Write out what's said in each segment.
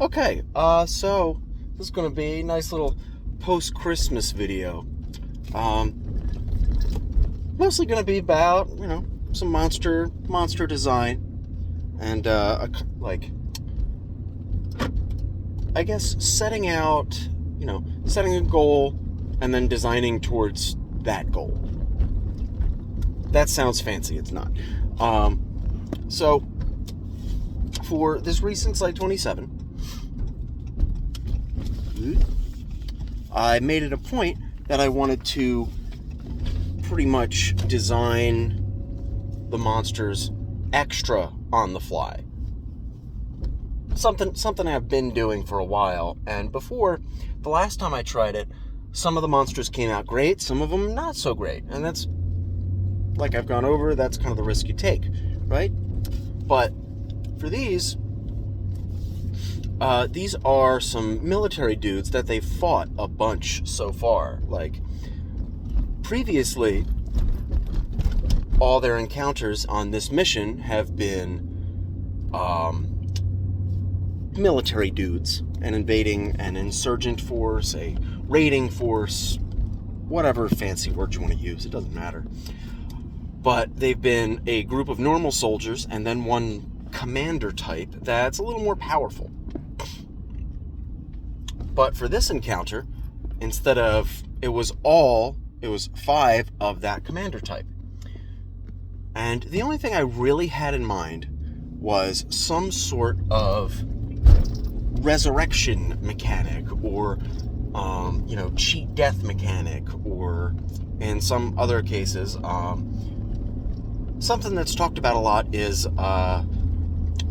Okay, so this is going to be a nice little post-Christmas video. Mostly going to be about, some monster design and, I guess setting out, setting a goal and then designing towards that goal. That sounds fancy, it's not. So, for this recent Site 27, I made it a point that I wanted to pretty much design the monsters extra on the fly. Something I've been doing for a while, and before, the last time I tried it, some of the monsters came out great, some of them not so great, and that's, like I've gone over, that's kind of the risk you take, right? But for these are some military dudes that they've fought a bunch so far. Like, previously, all their encounters on this mission have been military dudes, an invading an insurgent force, a raiding force, whatever fancy word you want to use, it doesn't matter. But they've been a group of normal soldiers and then one commander type that's a little more powerful. But for this encounter, instead of, it was 5 of that commander type. And the only thing I really had in mind was some sort of resurrection mechanic or, cheat death mechanic, or in some other cases, something that's talked about a lot is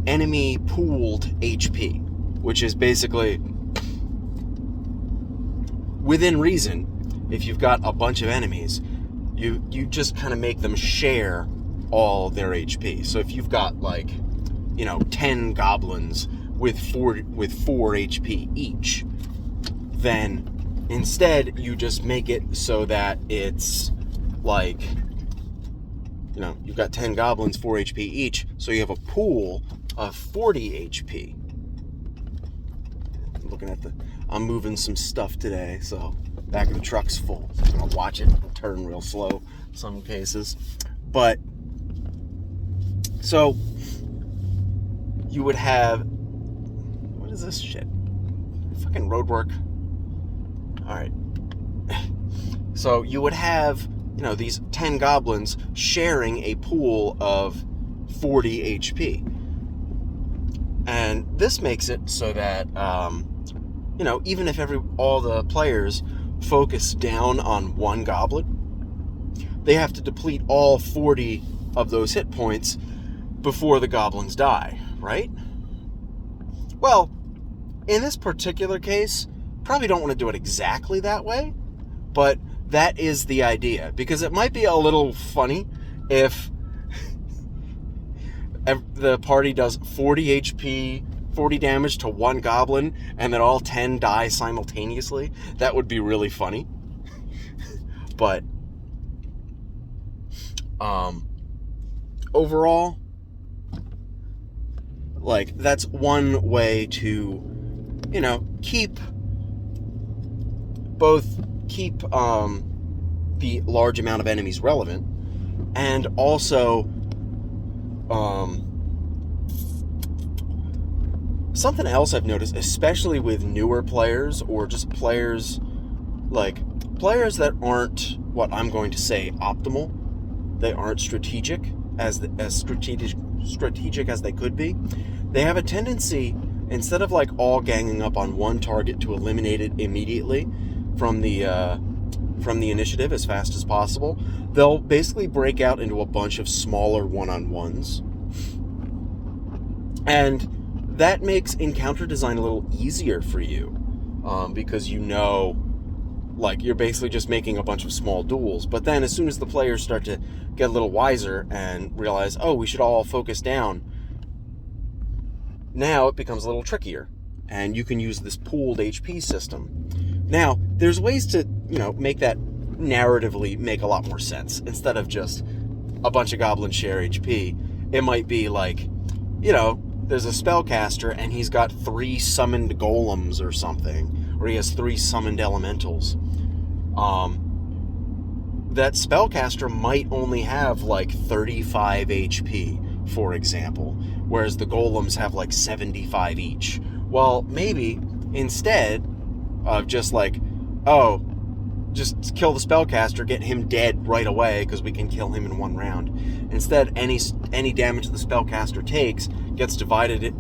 enemy pooled HP, which is basically, within reason, if you've got a bunch of enemies, you just kind of make them share all their HP. So if you've got 10 goblins with 4 HP each, then instead you just make it so that it's you've got 10 goblins, 4 HP each, so you have a pool of 40 HP. I'm moving some stuff today, so back of the truck's full. I'm gonna watch it turn real slow in some cases. But, so, you would have, what is this shit? Fucking road work. Alright. So, you would have, these 10 goblins sharing a pool of 40 HP. And this makes it so that, even if all the players focus down on one goblin, they have to deplete all 40 of those hit points before the goblins die, right? Well, in this particular case, probably don't want to do it exactly that way, but that is the idea, because it might be a little funny if the party does 40 HP, 40 damage to one goblin, and then all 10 die simultaneously. That would be really funny. But overall, that's one way to, keep the large amount of enemies relevant, and also something else I've noticed, especially with newer players, or just players that aren't what I'm going to say optimal. They aren't strategic as strategic as they could be. They have a tendency, instead of all ganging up on one target to eliminate it immediately from the initiative as fast as possible, they'll basically break out into a bunch of smaller one-on-ones. And that makes encounter design a little easier for you, because you're basically just making a bunch of small duels. But then as soon as the players start to get a little wiser and realize, oh, we should all focus down, now it becomes a little trickier, and you can use this pooled HP system. Now, there's ways to, make that narratively make a lot more sense. Instead of just a bunch of goblins share HP, it might be there's a spellcaster and he's got 3 summoned golems or something, or he has 3 summoned elementals, that spellcaster might only have like 35 HP, for example, whereas the golems have like 75 each. Well, maybe instead of just like, oh, just kill the spellcaster, get him dead right away because we can kill him in 1 round. Instead, any damage the spellcaster takes gets divided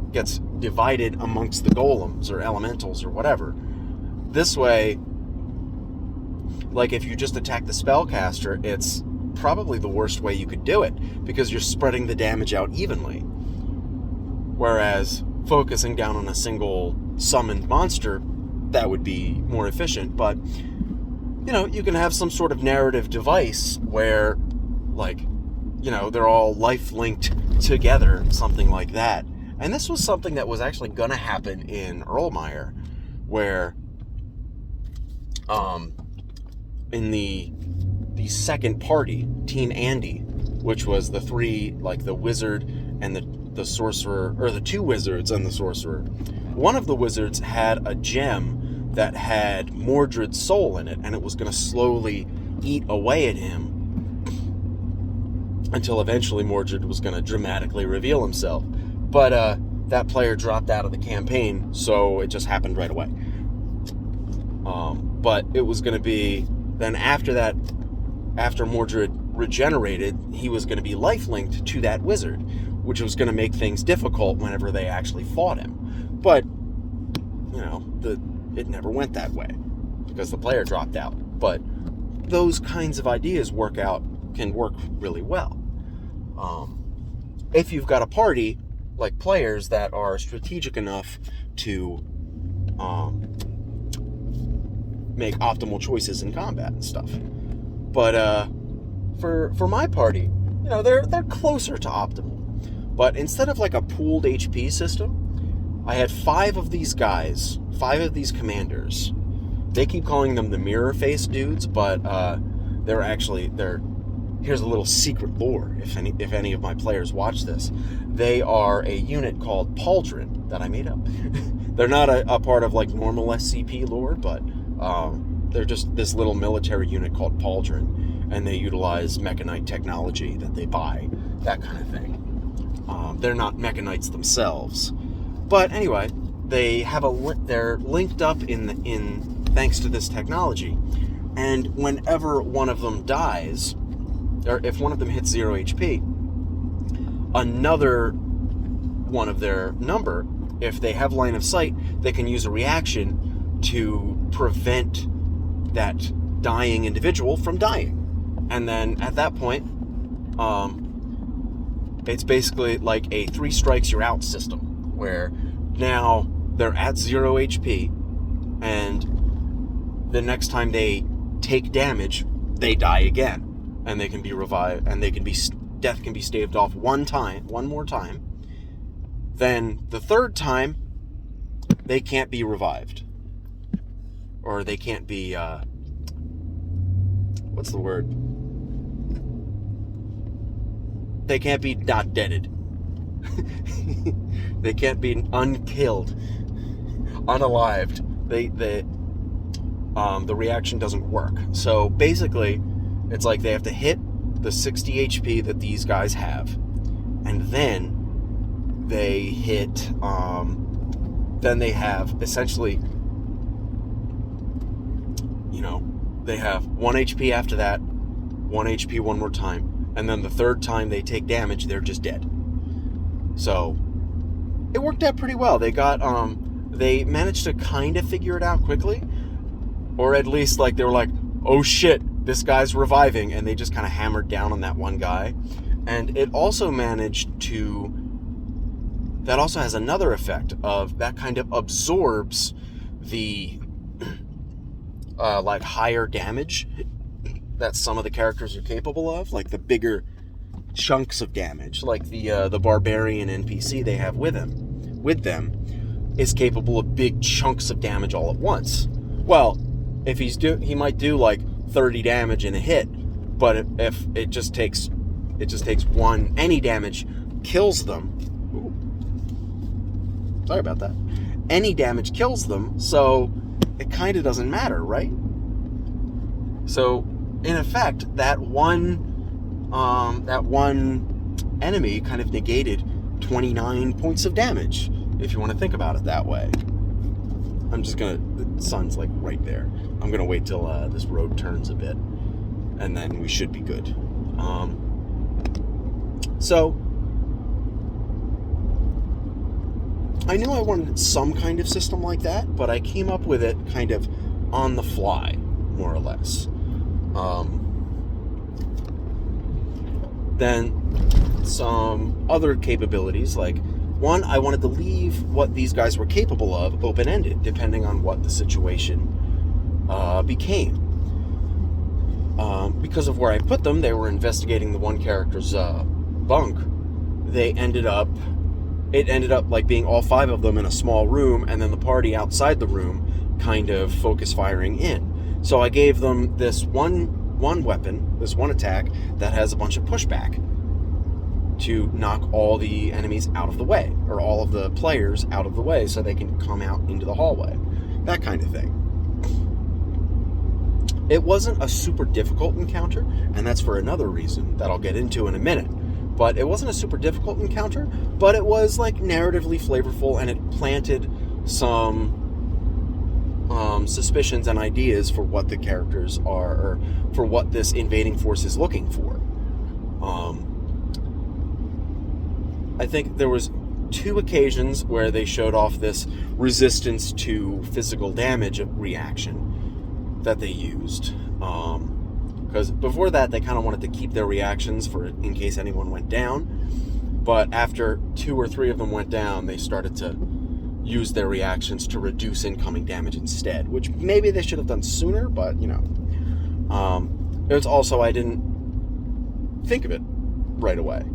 amongst the golems or elementals or whatever. This way, like if you just attack the spellcaster, it's probably the worst way you could do it because you're spreading the damage out evenly. Whereas focusing down on a single summoned monster, that would be more efficient. But you can have some sort of narrative device where, like, they're all life linked together, something like that. And this was something that was actually going to happen in Erlenmeyer, where, in the second party, Team Andy, which was the 3, like the wizard and the sorcerer, or the 2 wizards and the sorcerer. One of the wizards had a gem that had Mordred's soul in it, and it was going to slowly eat away at him until eventually Mordred was going to dramatically reveal himself. But that player dropped out of the campaign, so it just happened right away. But it was going to be, then after that, after Mordred regenerated, he was going to be life-linked to that wizard, which was going to make things difficult whenever they actually fought him. But, it never went that way because the player dropped out. But those kinds of ideas can work really well. If you've got a party, like players that are strategic enough to make optimal choices in combat and stuff. But for my party, they're closer to optimal. But instead of like a pooled HP system, I had 5 of these guys, 5 of these commanders. They keep calling them the mirror face dudes, but here's a little secret lore if any of my players watch this. They are a unit called Pauldron that I made up. They're not a part of like normal SCP lore, but they're just this little military unit called Pauldron, and they utilize mechanite technology that they buy, that kind of thing. They're not mechanites themselves. But anyway, they're linked up in thanks to this technology, and whenever one of them dies, or if one of them hits 0 HP, another one of their number, if they have line of sight, they can use a reaction to prevent that dying individual from dying. And then at that point, it's basically like a 3 strikes you're out system, where now they're at 0 HP, and the next time they take damage, they die again, and they can be revived, and death can be staved off one more time. Then the 3rd time, they can't be revived, or they can't be what's the word? They can't be not deaded. They can't be unkilled, unalived. The reaction doesn't work. So basically, it's like they have to hit the 60 HP that these guys have, and then they hit. Then they have essentially, they have 1 HP after that, 1 HP one more time, and then the 3rd time they take damage, they're just dead. So it worked out pretty well. They managed to kind of figure it out quickly, or at least like they were like, oh shit, this guy's reviving, and they just kind of hammered down on that one guy. And it also that also has another effect of that kind of absorbs the like higher damage that some of the characters are capable of, like the bigger chunks of damage, like the barbarian NPC they have with them is capable of big chunks of damage all at once. Well, if he might do like 30 damage in a hit, but if it just takes one, any damage kills them. sorry about that, any damage kills them, so it kind of doesn't matter, right? So, in effect, that one enemy kind of negated 29 points of damage, if you want to think about it that way. The sun's like right there. I'm gonna wait till this road turns a bit, and then we should be good. So, I knew I wanted some kind of system like that, but I came up with it kind of on the fly, more or less. Then some other capabilities, like one, I wanted to leave what these guys were capable of open-ended, depending on what the situation became. Because of where I put them, they were investigating the one character's bunk. It ended up like being all 5 of them in a small room, and then the party outside the room kind of focus firing in. So I gave them this one weapon, this one attack that has a bunch of pushback to knock all the enemies out of the way, or all of the players out of the way, so they can come out into the hallway. That kind of thing. It wasn't a super difficult encounter, and that's for another reason that I'll get into in a minute. But it wasn't a super difficult encounter, but it was like narratively flavorful, and it planted some suspicions and ideas for what the characters are, or for what this invading force is looking for. I think there was 2 occasions where they showed off this resistance to physical damage reaction that they used. Because before that, they kind of wanted to keep their reactions for in case anyone went down. But after 2 or 3 of them went down, they started to use their reactions to reduce incoming damage instead, which maybe they should have done sooner, but, you know. It was also, I didn't think of it right away.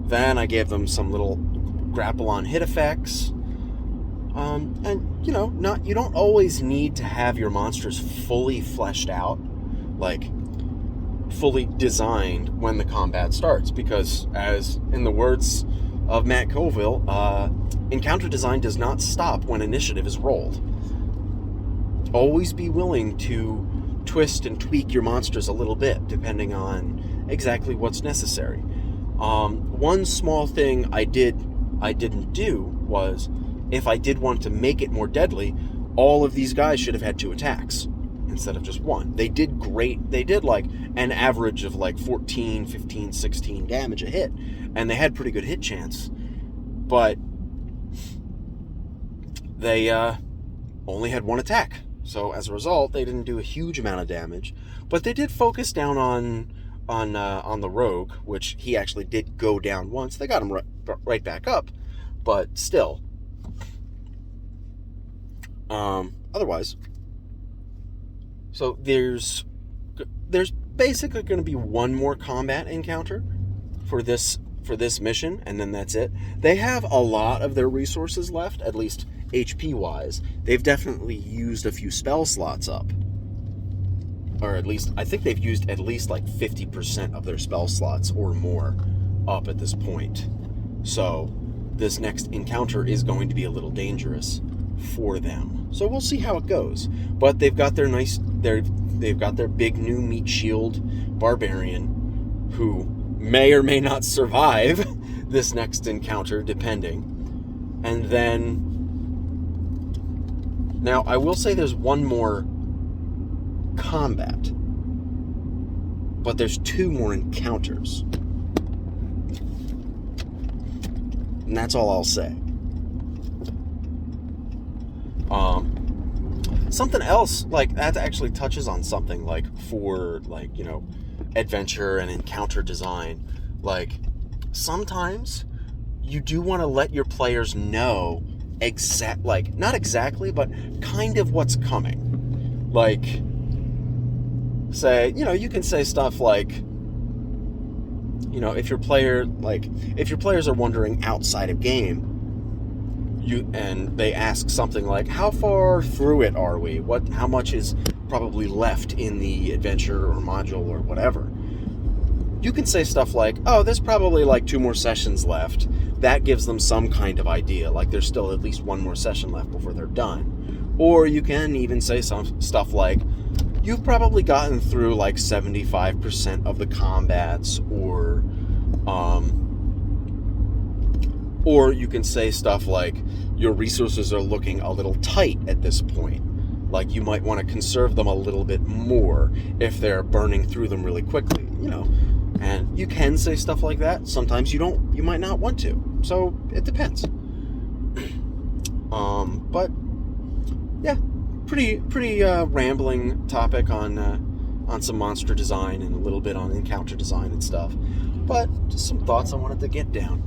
Then I gave them some little grapple-on hit effects. And, you know, you don't always need to have your monsters fully fleshed out, like fully designed when the combat starts, because as in the words of Matt Colville, encounter design does not stop when initiative is rolled. Always be willing to twist and tweak your monsters a little bit, depending on exactly what's necessary. One small thing I didn't do was, if I did want to make it more deadly, all of these guys should have had 2 attacks instead of just 1. They did great. They did like an average of like 14, 15, 16 damage a hit, and they had pretty good hit chance. But they only had 1 attack. So as a result, they didn't do a huge amount of damage. But they did focus down on the rogue, which he actually did go down once. They got him right back up, but still. Otherwise, so there's basically going to be one more combat encounter for this mission, and then that's it. They have a lot of their resources left, at least HP wise. They've definitely used a few spell slots up, or at least I think they've used at least like 50% of their spell slots or more up at this point. So this next encounter is going to be a little dangerous for them. So we'll see how it goes. But they've got their they've got their big new meat shield barbarian, who may or may not survive this next encounter, depending. And then now I will say there's one more combat, but there's 2 more encounters, and that's all I'll say. Something else, like, that actually touches on something, like, for, like, you know, adventure and encounter design. Like, sometimes you do want to let your players know not exactly, but kind of what's coming. Like, say, you know, you can say stuff like, you know, if your players are wandering outside of game, and they ask something like, how far through it are we? How much is probably left in the adventure or module or whatever? You can say stuff like, oh, there's probably like 2 more sessions left. that gives them some kind of idea, like there's still at least one more session left before they're done. Or you can even say some stuff like, you've probably gotten through like 75% of the combats, or you can say stuff like, your resources are looking a little tight at this point. Like, you might want to conserve them a little bit more if they're burning through them really quickly, And you can say stuff like that. Sometimes you might not want to. So it depends. But yeah, pretty rambling topic on some monster design and a little bit on encounter design and stuff. But just some thoughts I wanted to get down.